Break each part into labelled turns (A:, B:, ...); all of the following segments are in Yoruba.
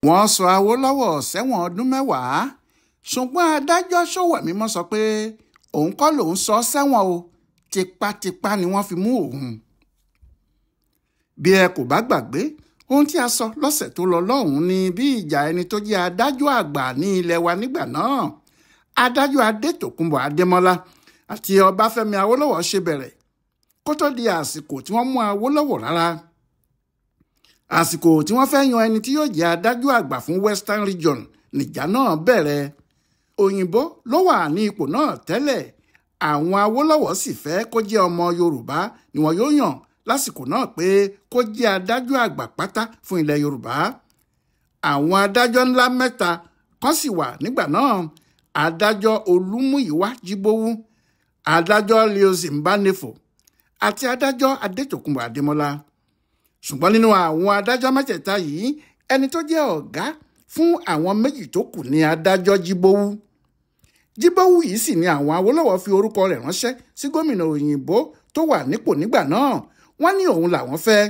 A: wọ́n sọ Awólọ́wọ̀ sẹ́wọ̀n ọdún 10 ṣùgbọ́n adájọ́ Sówẹ̀mímọ́ sọ pé òun kọ́ lòun sọ sẹ́wọ̀n o, tipátipá ni wọ́n fi mú òun. bí ẹ kò bá gbàgbé ohun tí a sọ lọ́sẹ̀ tó lọ lọ́hùn-ún ni bí ìjà ẹni tó jẹ́ adájọ́ àgbà ní ilẹ̀ wa nígbà náà, adájọ́ Adétòkunbọ̀ Adémọ́lá àti Ọbáfẹ́mi Awólọ́wọ̀ ṣe bẹ̀rẹ̀ kó tó di àsìkò tí wọ́n mú Awólọ́wọ̀ rárá. àsìkò tí wọ́n fẹ́ yan ẹni tí yóò jẹ́ adájọ́ àgbà fún Western Region nìjà náà bẹ̀rẹ̀. òyìnbó ló wà ní ipò náà tẹ́lẹ̀, àwọn Awólọ́wọ̀ sì fẹ́ kó jẹ́ ọmọ Yorùbá ni wọn yóò yàn lásìkò náà pé kó jẹ́ adájọ́ àgbà pátá fún ilẹ̀ Yorùbá. àwọn adájọ́ ńlá 3 kan sì wà nígbà náà: adájọ́ Olúmúyìwá Jíbówú, adájọ́ Léozi Mbánefò àti adájọ́ Adétòkunbọ̀ Adémọ́lá. ṣùgbọ́n nínú àwọn adájọ́ mẹ́tẹ̀ẹ̀ta yìí, ẹni tó jẹ́ ọ̀gá fún àwọn méjì tó kù ní adájọ́ Jíbówú. Jíbówú yìí sì ni àwọn Awólọ́wọ̀ fi orúkọ rẹ̀ ránṣẹ́ sí gómìnà òyìnbó tó wà nípò nígbà náà, wọ́n ní òun làwọn fẹ́.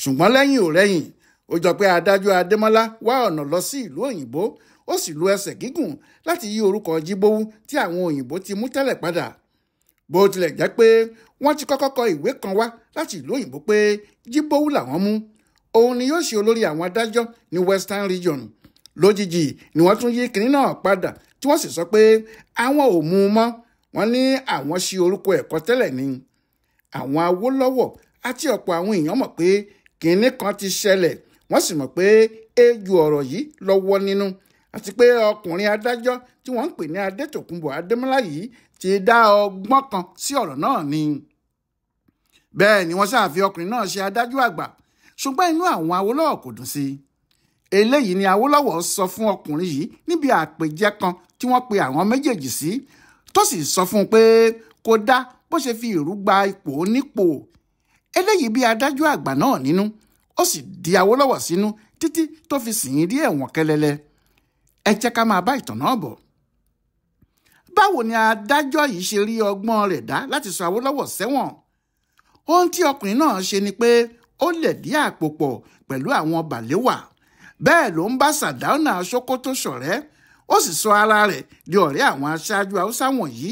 A: ṣùgbọ́n lẹ́yìn ò rẹ́yìn, ó jọ pé adájọ́ Adémọ́lá wá ọ̀nà lọ sí ìlú òyìnbó, ó sì lu ẹsẹ̀ gígùn láti yí orúkọ Jíbówú tí àwọn òyìnbó ti mú tẹ́lẹ̀ padà. bó tilẹ̀ jẹ́ pé wọ́n ti kọ́kọ́ kọ ìwé kan wá láti ìlú òyìnbó pé Jíbówú làwọn mú, òun ni yóò ṣe olórí àwọn adájọ́ ní Western Region. lójijì ni wọ́n tún yí kinní náà padà tí wọ́n sì sọ pé àwọn ò mú un mọ́, wọ́n ní àwọn ṣí orúkọ ẹ̀kọ́ tẹ́lẹ̀ ni. àwọn Awólọ́wọ̀ àti ọ̀pọ̀ àwọn èèyàn mọ̀ pé kinní kan ti ṣẹlẹ̀, wọ́n sì mọ̀ pé ejò ọ̀rọ̀ yìí lọ́wọ́ nínú, àti pé ọkùnrin adájọ́ tí wọ́n ń pè ní Adétòkunbọ̀ Adémọ́lá yìí ti dá ọgbọ́n kan sí ọ̀rọ̀ náà ni. bẹ́ẹ̀ ni wọ́n ṣàfi ọkùnrin náà ṣe adájọ́ àgbà, ṣùgbọ́n inú àwọn Awólọ́wọ̀ kò dùn sí i. eléyìí ni Awólọ́wọ̀ sọ fún ọkùnrin yìí níbi àpèjẹ kan tí wọ́n pe àwọn méjèèjì sí, tó sì sọ fún un pé kò dá bó ṣe fi ìrú gba ipò onípò. eléyìí bí adájọ́ àgbà náà nínú, ó sì di Awólọ́wọ̀ sínú títí tó fi sìn ín dé ẹ̀wọ̀n kẹlẹlẹ. ẹ jẹ́ ká máa bá ìtàn náà bọ̀. báwo ni adájọ́ yìí ṣe rí ọgbọ́n rẹ̀ dá láti sọ Awólọ́wọ̀ sẹ́wọ̀n? ohun tí ọkùnrin náà ṣe ni pé ó lẹ̀dí àpò pọ̀ pẹ̀lú àwọn Balewa, bẹ́ẹ̀ ló ń bá Sàdáúnà Sókótó ṣọ̀rẹ́, ó sì sọ ara rẹ̀ di ọ̀rẹ́ àwọn aṣáájú Haúsá wọ̀nyí.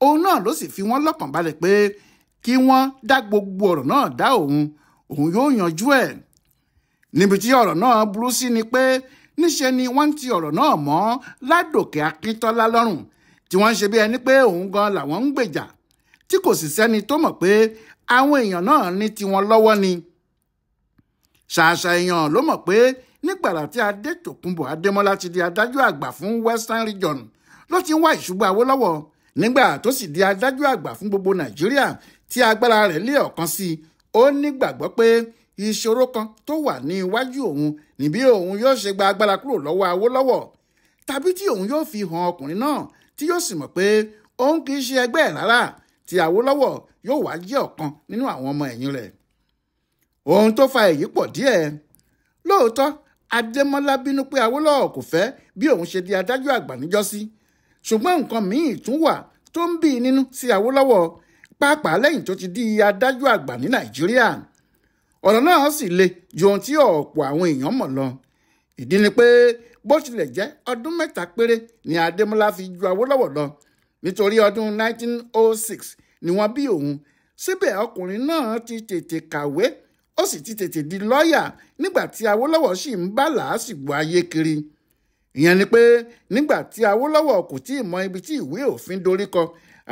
A: òun náà ló sì fi wọ́n lọ́kàn balẹ̀ pé kí wọ́n dá gbogbo ọ̀rọ̀ náà dá òun yóò yanjú ẹ̀. níbi tí ọ̀rọ̀ náà burú sí ni pé níṣe ni wọ́n ti ọ̀rọ̀ náà mọ́ Ládòkè Akíntọ́lá lọ́rùn, tí wọ́n ń ṣe bí ẹni pé òun gan làwọn ń gbèjà, tí kò sì sẹ́ni tó mọ̀ pé àwọn èèyàn náà ní tiwọn lọ́wọ́ ni. ṣàṣà èèyàn ló mọ̀ pé nígbàrà tí Adétòkunbọ̀ Adémọ́lá ti di adájọ́ àgbà fún Western Region ló ti ń wá ìṣubú Awólọ́wọ̀. nígbà tó sì di adájọ́ àgbà fún gbogbo Nàìjíríà tí agbára rẹ̀ lé ọ̀kan sí i, ó nígbàgbọ́ pé ìṣòro kan tó wà ní iwájú òun ní bí òun yóò ṣe gba agbára kúrò lọ́wọ́ Awólọ́wọ̀, tàbí tí òun yóò fi hàn ọkùnrin náà tí yóò sì mọ̀ pé òun kì í ṣe ẹgbẹ́ ẹ̀ rárá, tí Awólọ́wọ̀ yóò wá jẹ́ ọ̀kan nínú àwọn ọmọ ẹ̀yìn rẹ̀. ohun tó fa èyí pọ̀ díẹ̀. lóòótọ́ Adémọ́lá bínú pé Awólọ́wọ̀ kò fẹ́ bí òun ṣe di adájọ́ àgbà níjọ́sí, ṣùgbọ́n nǹkan míì tún wà tó ń bí i nínú sí Awólọ́wọ̀, pàápàá lẹ́yìn tó ti di adájọ́ àgbà ní Nàìjíríà. ọ̀rọ̀ náà sì le ju ohun tí ọ̀pọ̀ àwọn èèyàn mọ̀ lọ. ìdí ni pé bó tilẹ̀ jẹ́ ọdún 3 péré ni Adémọ́lá fi ju Awólọ́wọ̀ lọ, nítorí ọdún 1906 ni wọ́n bí òun. síbẹ̀ ọkùnrin náà ti tètè kàwé, ó sì ti tètè di lọ́ọ̀yà nígbà tí Awólọ́wọ̀ sì ń bá làásìgbò ayé kiri. ìyẹn ni pé nígbà tí Awólọ́wọ̀ kò tí ì mọ ibi tí ìwé òfin dorí kọ,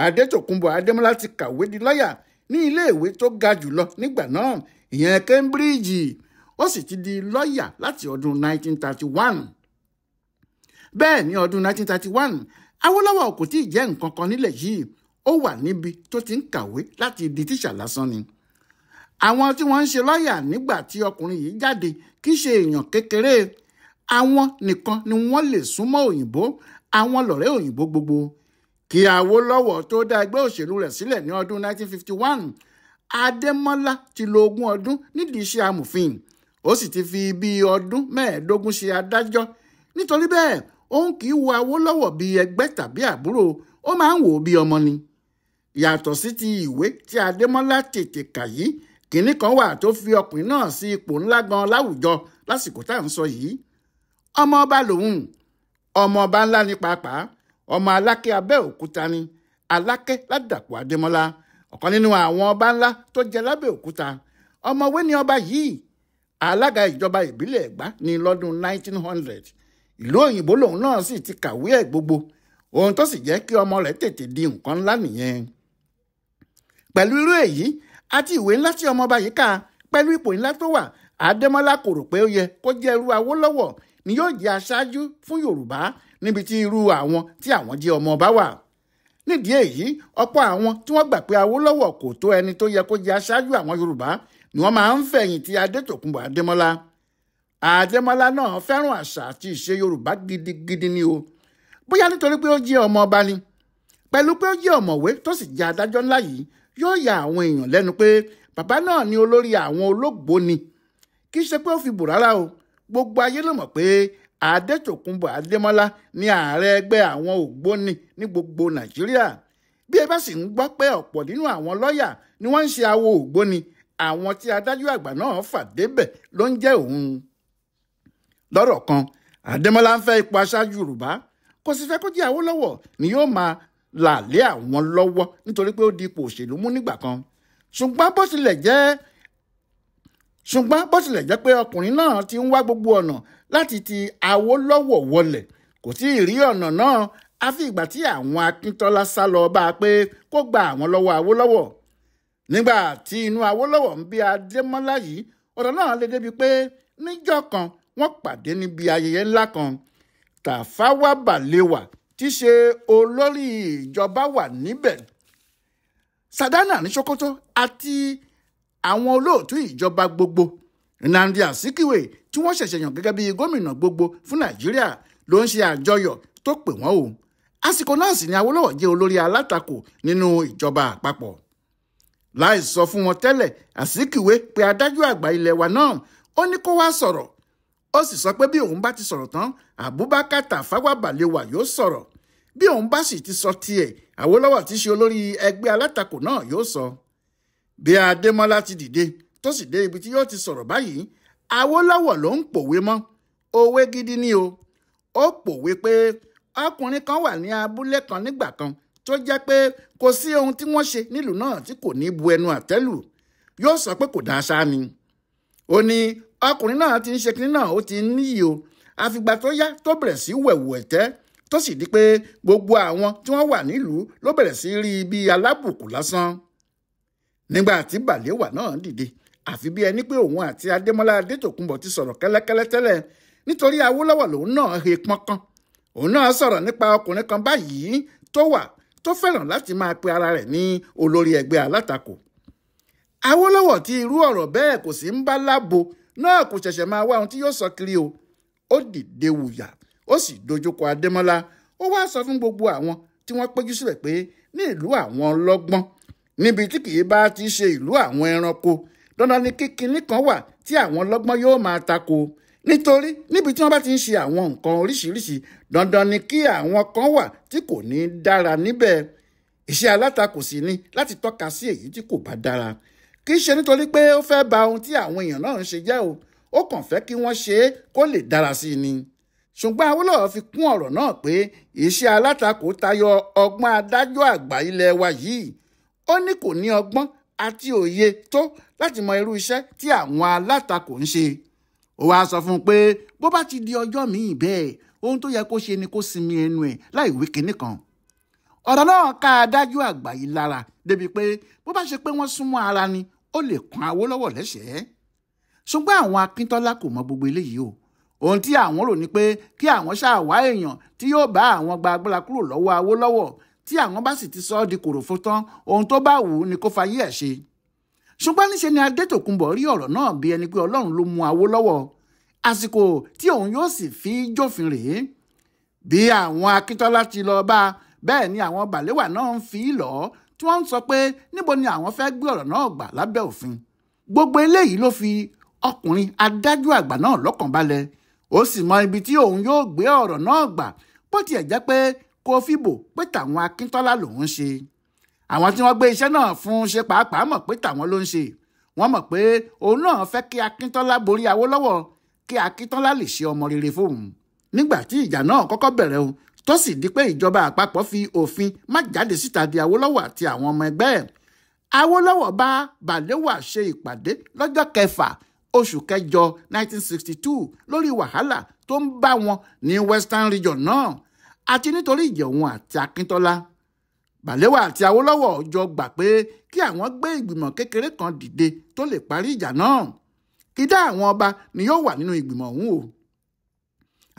A: Adétòkunbọ̀ Adémọ́lá ti kàwé di lọ́ọ̀yà ní iléèwé tó ga jùlọ nígbà náà, ìyẹn Cambridge. ó sì ti di lọ́ọ̀yà láti ọdún 1931. bẹ́ẹ̀ ní ọdún 1931, Awólọ́wọ̀ kò tí ì jẹ́ nǹkan kan nílẹ̀ yìí, ó wà níbi tó ti ń kàwé láti di tíṣà lásán ni. àwọn tí wọ́n ń ṣe lọ́ọ̀yà nígbà tí ọkùnrin yìí jáde kì í ṣe èèyàn kékeré. àwọn nìkan ni wọ́n lè súnmọ́ òyìnbó, àwọn lọ̀rẹ́ òyìnbó gbogbo. kí Awólọ́wọ̀ tó dá ẹgbẹ́ òṣèlú rẹ̀ sílẹ̀ ní ọdún 1951, Adémọ́lá ti lo 20 ọdún nídìí iṣẹ́ amòfin, ó sì ti fi bíi ọdún 15 ṣe adájọ́. nítorí bẹ́ẹ̀ òun kì í wo Awólọ́wọ̀ bíi ẹgbẹ́ tàbí àbúrò, ó máa ń wò ó bíi ọmọ ni. yàtọ̀ sí ti ìwé tí Adémọ́lá tètè kà yìí, kinní kan wà tó fi ọkùnrin náà sí ipò ńlá gan láwùjọ lásìkò tá à ń sọ yìí. ọmọ ọba lòun, ọmọ ọba ńlá ní pàápàá, ọmọ Aláké Abẹ́òkúta ni, Aláké Ládàpọ̀ Adémọ́lá, ọ̀kan nínú àwọn ọba ńlá tó jẹ lábẹ́òkúta. ọmọwé ni ọba yìí, alága ìjọba ìbílẹ̀ Ẹ̀gbá ní lọ́dún 1900. ìlú òyìnbó lòun náà sì ti kàwé ẹ̀ gbogbo, ohun tó sì jẹ́ kí ọmọ rẹ̀ tètè di nǹkan ńlá nìyẹn. pẹ̀lú irú èyí àti ìwé ńlá tí ọmọọba yìí kà, pẹ̀lú ipò ńlá tó wà, Adémọ́lá kò rò pé ó yẹ kó jẹ́ irú Awólọ́wọ̀ ni yóò jẹ́ aṣáájú fún Yorùbá níbi tí irú àwọn tí àwọn jẹ́ ọmọọba wà. nídìí èyí ọ̀pọ̀ àwọn tí wọ́n gbà pé Awólọ́wọ̀ kò tó ẹni tó yẹ kó jẹ́ aṣáájú àwọn Yorùbá ni wọ́n máa ń fẹ̀yìntì Adétòkunbọ̀ Adémọ́lá. Adémọ́lá náà fẹ́ràn àṣà àti ìṣe Yorùbá gidigidi ni o, bóyá nítorí pé ó jẹ́ ọmọọba ni, pẹ̀lú pé ó jẹ́ ọ̀mọ̀wé tó sì jẹ́ adájọ́ ńlá yìí, yóò ya àwọn èèyàn lẹ́nu pé bàbá náà ni olórí àwọn olóògbóni. kì í ṣe pé ó fi bò rárá o, gbogbo ayé ló mọ̀ pé Adétòkunbọ̀ Adémọ́lá ni ààrẹ ẹgbẹ́ àwọn ògbóni ní gbogbo Nàìjíríà. bí ẹ bá sì ń gbọ́ pé ọ̀pọ̀ nínú àwọn lọ́ọ̀yà ni wọ́n ń ṣe awo ògbóni, àwọn tí adájọ́ àgbà náà fà débẹ̀ ló ń jẹ́ òun. lọ́rọ̀ kan, Adémọ́lá ń fẹ́ ipò aṣáájú Yorùbá, kò sì fẹ́ kó jẹ́ Awólọ́wọ̀ ni yóò máa là lé àwọn lọ́wọ́ nítorí pé ó di ipò òṣèlú mú nígbà kan. ṣùgbọ́n bó tilẹ̀ jẹ́ pé ọkùnrin náà ti ń wá gbogbo ọ̀nà láti ti Awólọ́wọ̀ wọlẹ̀, kò tí ì rí ọ̀nà náà àfi ìgbà tí àwọn Akíntọ́lá sá lọ bá a pé kó gba àwọn lọ́wọ́ Awólọ́wọ̀. nígbà tí inú Awólọ́wọ̀ ń bí Adémọ́lá yìí, ọ̀rọ̀ náà lè débi pé níjọ́ kan wọ́n pàdé níbi ayẹyẹ ńlá kan. Tafawa Balewa tí í ṣe olórí ìjọba wà níbẹ̀, Sardana ní Sokoto àti àwọn olóòtú ìjọba gbogbo, Nnamdi Azikiwe tí wọ́n ṣẹ̀ṣẹ̀ yàn gẹ́gẹ́ bí gómìnà gbogbo fún Nàìjíríà ló ń ṣe àjọyọ̀ tó pè wọ́n o. àsìkò náà sì ni Awólọ́wọ̀ jẹ́ olórí alátakò nínú ìjọba àpapọ̀. láì sọ fún wọn tẹ́lẹ̀, Azikiwe pé adájọ́ àgbà ilé wa náà, ó ní kó wá sọ̀rọ̀. ó sì sọ pé bí òun bá ti sọ̀rọ̀ tán, Abubakar Tafawa Balewa yóò sọ̀rọ̀. bí òun bá sì ti sọ tiẹ̀, Awólọ́wọ̀ tí í ṣe olórí ẹgbẹ́ alátakò náà yóò sọ. bí Adémọ́lá ti dìde tó sì dé ibi tí yóò ti sọ̀rọ̀ báyìí, Awólọ́wọ̀ ló ń pòwe mọ́. òwe gidi ni o. ó pòwe pé ọkùnrin kan wà ní abúlé kan nígbà kan tó jẹ́ pé kò sí ohun tí wọ́n ṣe nílùú náà tí kò ní bu ẹnu àtẹ́lù. yóò sọ pé kò dáa ṣáá ni. ó ní ọkùnrin náà ti ń ṣe kinní náà, ó ti ń níyì o, àfìgbà tó yá tó bẹ̀rẹ̀ sí wẹ̀wù ẹ̀tẹ́, tó sì di pé gbogbo àwọn tí wọ́n wà nílùú ló bẹ̀rẹ̀ sí rí i bí alábùkù lásán. nígbà tí Balewa náà dìde, àfi bí ẹni pé òun àti Adémọ́lá Adétòkunbọ̀ ti sọ̀rọ̀ kẹ́lẹ́kẹ́lẹ́ tẹ́lẹ̀, nítorí Awólọ́wọ̀ lòun náà he pọ́nkán. òun náà sọ̀rọ̀ nípa ọkùnrin kan báyìí tó fẹ́ràn láti máa pe ara rẹ̀ ní olórí ẹgbẹ́ alátakò. Awólọ́wọ̀ tí irú ọ̀rọ̀ bẹ́ẹ̀ kò sí ń bá lábo náà kò ṣẹ̀ṣẹ̀ máa wá ohun tí yóò sọ kiri o. ó dìde wùyà, ó sì dojúkọ Adémọ́lá. ó wá sọ fún gbogbo àwọn tí wọ́n péjú síbẹ̀ pé ní ìlú àwọn ọlọ́gbọ́n, níbi tí kì í bá ti ṣe ìlú àwọn ẹranko, dandan ni kíkiní kan wà tí àwọn ọlọ́gbọ́n yóò máa tako. nítorí níbi tí wọ́n bá ti ń ṣe àwọn nǹkan oríṣiríṣi, dandan ni kí àwọn kan wà tí kò ní dára níbẹ̀. iṣẹ́ alátakò sì ni láti tọ́ka sí èyí tí kò bá dára. kì í ṣe nítorí pé ó fẹ́ ba ohun tí àwọn èèyàn náà ń ṣe jẹ́ o, ó kàn fẹ́ kí wọ́n ṣe é kó lè dára sí i ni. ṣùgbọ́n Awólọ́wọ̀ fi kún ọ̀rọ̀ náà pé iṣẹ́ alátakò tayọ ọgbọ́n adájọ́ àgbà ilé wa yìí. ó ní kò ní ọgbọ́n àti òye tó láti mọ irú iṣẹ́ tí àwọn alátakò ń ṣe. ó wáá sọ fún un pé bó bá ti di ọjọ́ míì bẹ́ẹ̀, ohun tó yẹ kó ṣe ni kó sinmi ẹnu ẹ̀ láì wí kinní kan. ọ̀rọ̀ náà ká adájọ́ àgbà yìí lára débi pé bó bá ṣe pé wọ́n súnmọ́ ara ni ó lè kan Awólọ́wọ̀ lẹ́sẹ̀ẹ́. ṣùgbọ́n àwọn Akíntọ́lá kò mọ gbogbo eléyìí o. ohun tí àwọn rò ní pé kí àwọn ṣàwá èèyàn tí yóò bá àwọn gba agbára kúrò lọ́wọ́ Awólọ́wọ̀, tí àwọn bá sì ti sọ ọ́ di kòròfo tán, ohun tó bá wù ú ni kó fayé ẹ̀ ṣe. ṣùgbọ́n níṣe ni Adétòkunbọ̀ rí ọ̀rọ̀ náà bí ẹni pé Ọlọ́run ló mú Awólọ́wọ̀. àsìkò tí òun yóò sì fi jófin rèé. bí àwọn Akíntọ́lá ti lọ bá, bẹ́ẹ̀ ni àwọn Balewa náà ń fi lọ, tí wọ́n ń sọ pé níbo ni àwọn fẹ́ gbé ọ̀rọ̀ náà gbà lábẹ́ òfin. gbogbo eléyìí ló fi ọkùnrin adájọ́ àgbà náà lọ́kàn balẹ̀. ó sì mọ ibi tí òun yóò gbé ọ̀rọ̀ náà gbà, bó tiẹ̀ jẹ́ pé kò fìbò pé tàwọn Akíntọ́lá lòun ṣe. àwọn tí wọ́n gbé iṣẹ́ náà fún ṣe pàápàá mọ̀ pé tàwọn ló ń ṣe. wọ́n mọ̀ pé òun náà fẹ́ kí Akíntọ́lá borí Awólọ́wọ̀. kí Akíntọ́lá lè ṣe ọmọ rere fóun. Nígbà tí ìjà náà kọ́kọ́ bẹ̀rẹ̀ o tó sì di pé ìjọba àpapọ̀ fi òfin má jáde síta di Awólọ́wọ̀ àti àwọn ọmọ ẹgbẹ́ ẹ̀, Awólọ́wọ̀ bá Balewa ṣe ìpàdé lọ́jọ́ 6 oṣù kẹjọ 1962 lórí wàhálà tó ń bá wọn ní Western Region náà àti nítorí ìjà òun àti Akíntọ́lá. Balewa àti Awólọ́wọ̀ jọ gbà pé kí àwọn gbé ìgbìmọ̀ kékeré kan dìde tó lè parí ìjà náà. Ìdá àwọn ọba ni yóò wà nínú ìgbìmọ̀ ọ̀hún o.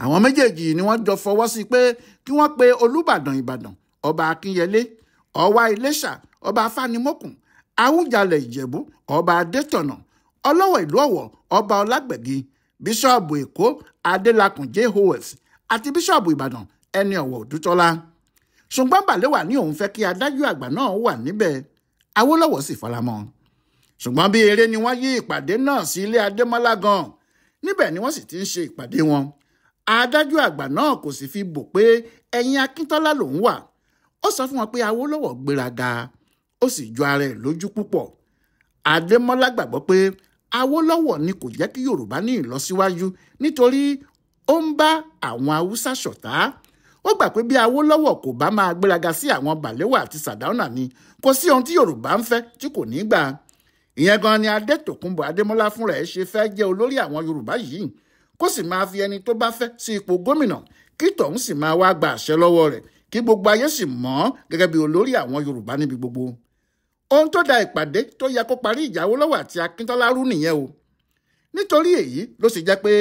A: Àwọn méjèèjì ni wọ́n jọ fọwọ́ sí pé kí wọ́n pe Olúbàdàn Ìbàdàn, ọba Akínyẹlé, Ọ̀wá Iléṣà, ọba Afánimókùn, Awùjalẹ̀ Ìjẹ̀bú, ọba Adétọ̀nà, Ọlọ́wọ̀ ìlú Ọ̀wọ̀, ọba Ọlágbẹ̀gì, bíṣọ́ọ̀bù Èkó Adélakùn JOS àti bíṣọ́ọ̀bù Ìbàdàn Ẹni Ọ̀wọ̀ Òdútọ́lá. Ṣùgbọ́n Balewa ní òun fẹ́ kí adájọ́ àgbà náà wà níbẹ̀, Awólọ́wọ̀ sì faramọ́. Ṣùgbọ́n bí eré ni wọ́n yí ìpàdé náà sí ilé Adémọ́lá gan. Níbẹ̀ ni wọ́n sì ti ń ṣe ìpàdé wọn. Adájọ́ àgbà náà kò sì fi bò pé ẹ̀yìn Akíntọ́lá lòún wà. Ó sọ fún wọn pé Awólọ́wọ̀ gbéraga, ó sì jọ ara ẹ̀ lójú púpọ̀. Adémọ́lá gbàgbọ́ pé Awólọ́wọ̀ ni kò jẹ́ kí Yorùbá ní ìlọsíwájú nítorí ó ń bá àwọn Haúsá ṣọ̀tá. Ó gbà pé bí Awólọ́wọ̀ kò bá máa gbéraga sí àwọn Balewa àti Sàdáúnà ni kò sí ohun tí Yorùbá ń fẹ́ tí kò ní gbà. Ìyẹn gan ni Adétòkunbọ̀ Adémọ́lá fúnra ẹ̀ ṣe fẹ́ jẹ́ olórí àwọn Yorùbá yìí, kó sì máa fi ẹni tó bá fẹ́ sí ipò gómìnà kí tọ̀hún sì máa wá gba àṣẹ lọ́wọ́ rẹ̀ kí gbogbo ayé sì mọ̀ ọ́n gẹ́gẹ́ bí olórí àwọn Yorùbá níbi gbogbo. Ohun tó da ìpàdé tó yẹ kó parí ìjà Awólọ́wọ̀ àti Akíntọ́lá rú nìyẹn o. Nítorí èyí ló sì jẹ́ pé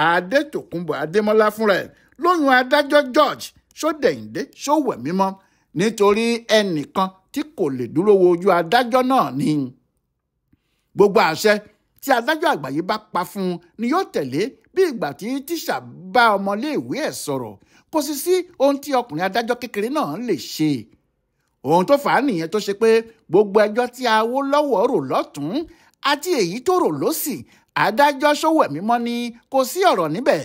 A: Adétòkunbọ̀ Adémọ́lá fúnra ẹ̀ ló yan adájọ́ George Ṣódẹ̀yìndé Ṣówẹ̀mímọ́ nítorí ẹnìkan tí kò lè dúró wo ojú adájọ́ náà ni. Gbogbo àṣẹ tí adájọ́ àgbà yìí bá pa fún un ni yóò tẹ̀lé bí ìgbà tí tíṣà bá ọmọléèwé ẹ̀ sọ̀rọ̀. Kò sì sí ohun tí ọkùnrin adájọ́ kékeré náà lè ṣe. Ohun tó fà á nìyẹn tó ṣe pé gbogbo ẹjọ́ tí Awólọ́wọ̀ rò lọ́tún àti èyí tó rò lósì, adájọ́ Ṣówẹ̀mímọ́ ní kò sí ọ̀rọ̀ níbẹ̀.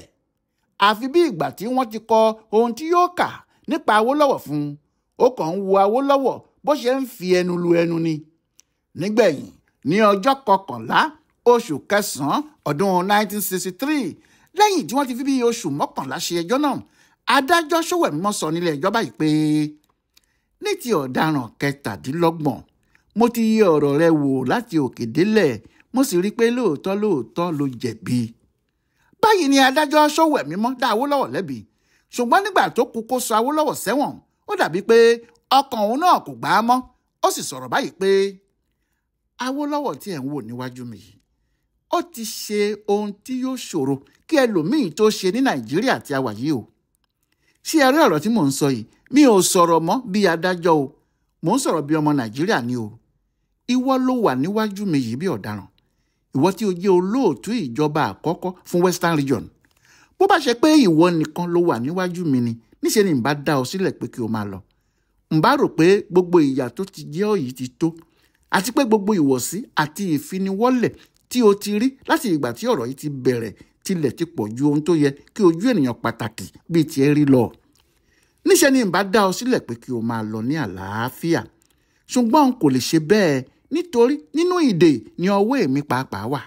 A: Àfi bí ìgbà tí wọ́n ti kọ ohun tí yóò kà nípa Awólọ́wọ̀ fún un. Ó kàn ń wo Awólọ́wọ̀ bó ṣe ń fi ẹnu lu ẹnu ni. Nígbẹ̀yìn ní ọjọ́ 11 oṣù kẹsàn-án ọdún 1963, lẹ́yìn tí wọ́n ti fi bí oṣù 11 ṣe ẹjọ́ náà, adájọ́ Ṣówẹ̀mímọ́ sọ nílé ẹjọ́ báyìí pé ní ti ọ̀daràn 27, mo ti yẹ ọ̀rọ̀ rẹ wò láti òkè délẹ̀, mo sì rí i pé lóòótọ́ ló jẹ̀bi. Báyìí ni adájọ́ Ṣówẹ̀mímọ́ dá Awólọ́wọ̀ lẹ́bi. Ṣùgbọ́n nígbà tó kù kó sọ Awólọ́wọ̀ sẹ́wọ̀n, ó dàbí pé ọkàn òun náà kò gbà á mọ́. Ó sì sọ̀rọ̀ báyìí pé Awólọ́wọ̀ tí ẹ̀ ń wò níwájú mi yìí, ó ti ṣe ohun tí yóò ṣòro kí ẹlòmíì tó ṣe ní Nàìjíríà tí a wà yìí o. Ṣé ẹ rí ọ̀rọ̀ tí mò ń sọ yìí? Mi ò sọ̀rọ̀ mọ́ bí adájọ́ o, mò ń sọ̀rọ̀ bí ọmọ Nàìjíríà ni o. Ìwọ ló wà níwájú mi yìí bí ọ̀daràn. Ìwọ tí o jẹ́ olóòtú ìjọba àkọ́kọ́ fún Western Region. Bó bá ṣe pé ìwọ nìkan ló wà níwájú mi ni, níṣe ni n bá dá ọ sílẹ̀ pé kí o máa lọ. N bá rò pé gbogbo ìyà tó ti jẹ ọ́ yìí ti tó, àti pé gbogbo ìwọ̀sí àti ìfiniwọ́lẹ̀ tí o ti rí láti ìgbà tí ọ̀rọ̀ yìí ti bẹ̀rẹ̀ tilẹ̀ ti pọ̀ ju ohun tó yẹ kí ojú ènìyàn pàtàkì bíi tiẹ̀ rí lọ. Níṣe ni n bá dá ọ sílẹ̀ pé kí o máa lọ ní àlàáfíà. Ṣùgbọ́n n kò lè ṣe bẹ́ẹ̀ nítorí nínú ìdè ni ọwọ́ èmi pàápàá wà.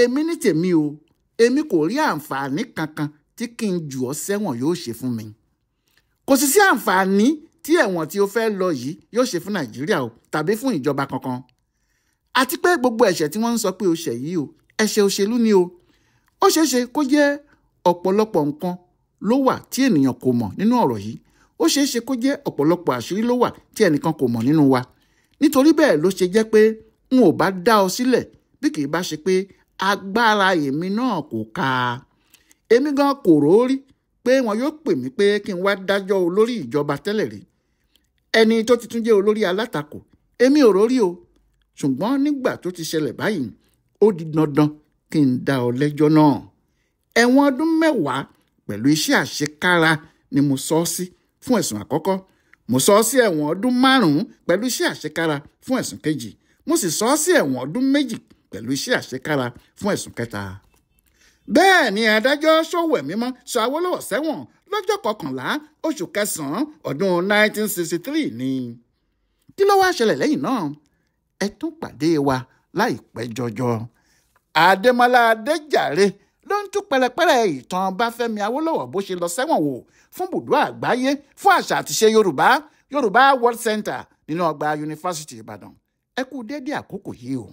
A: Èmi ní tèmi o, èmi kò rí àǹfààní kankan tí kí n jù ọ́ sẹ́wọ̀n yóò ṣe fún mi. Kò sì sí àǹfààní tí ẹ̀wọ̀n tí o fẹ́ lọ yìí yóò ṣe fún Nàìjíríà o tàbí fún ìjọba kankan. Àti pé gbogbo ẹ̀ṣẹ̀ tí wọ́n ń sọ pé o ṣẹ̀ yìí o, ẹ̀ṣẹ̀ òṣèlú ni o. Ó ṣeéṣe kó jẹ́ ọ̀pọ̀lọpọ̀ nǹkan ló wà tí ènìyàn kò mọ̀ nínú ọ̀rọ̀ yìí. Ó ṣeéṣe kó jẹ́ ọ̀pọ̀lọpọ̀ àṣírí ló wà tí ẹnìkan kò mọ̀ nínú wa. Nítorí bẹ́ẹ̀ ló ṣe jẹ́ pé n ò bá dá ọ sílẹ̀ bí kì í bá ṣe pé agbára èmi náà kò ká. Èmi gan kò rórí pé wọn yóò pè mí pé kí n wá dájọ́ olórí ìjọba tẹ́lẹ̀ rí. Ẹni tó ti tún jẹ́ olórí alátakò, èmi ò rórí o. Ṣùgbọ́n nígbà tó ti ṣẹlẹ̀ báyìí, ó di dandan kí n dá ọ lẹ́jọ́ náà. Ẹ̀wọ̀n ọdún 10 pẹ̀lú iṣẹ́ àṣekára ni mo sọ ọ́ sí fún ẹ̀sùn àkọ́kọ́. Mo sọ ọ́ sí ẹ̀wọ̀n ọdún 5 pẹ̀lú iṣẹ́ àṣekára fún ẹ̀sùn kejì. Mo sì sọ ọ́ sí ẹ̀wọ̀n ọdún 2 pẹ̀lú iṣẹ́ àṣekára fún ẹ̀sùn kẹta. Bẹ́ẹ̀ ni adájọ́ Ṣówẹ̀mímọ́ sọ Awólọ́wọ̀ sẹ́wọ̀n lọ́jọ́ 11 oṣù kẹsàn-án ọdún 1963 ni. Kí ló wá ṣẹlẹ̀ lẹ́yìn náà? Ẹ tún pàdé wa láìpẹ́ jọjọ. Adémọ́lá Adéjàre ló ń tú pẹ̀rẹ̀pẹ̀rẹ̀ ìtàn Báfẹ́mi Awólọ́wọ̀ bó ṣe lọ sẹ́wọ̀n wò fún bùdó àgbáyé fún àṣà àtiṣe Yorùbá World Center nínú ọgbà yunifásitì Ìbàdàn. Ẹ kú dédé àkókò yìí o.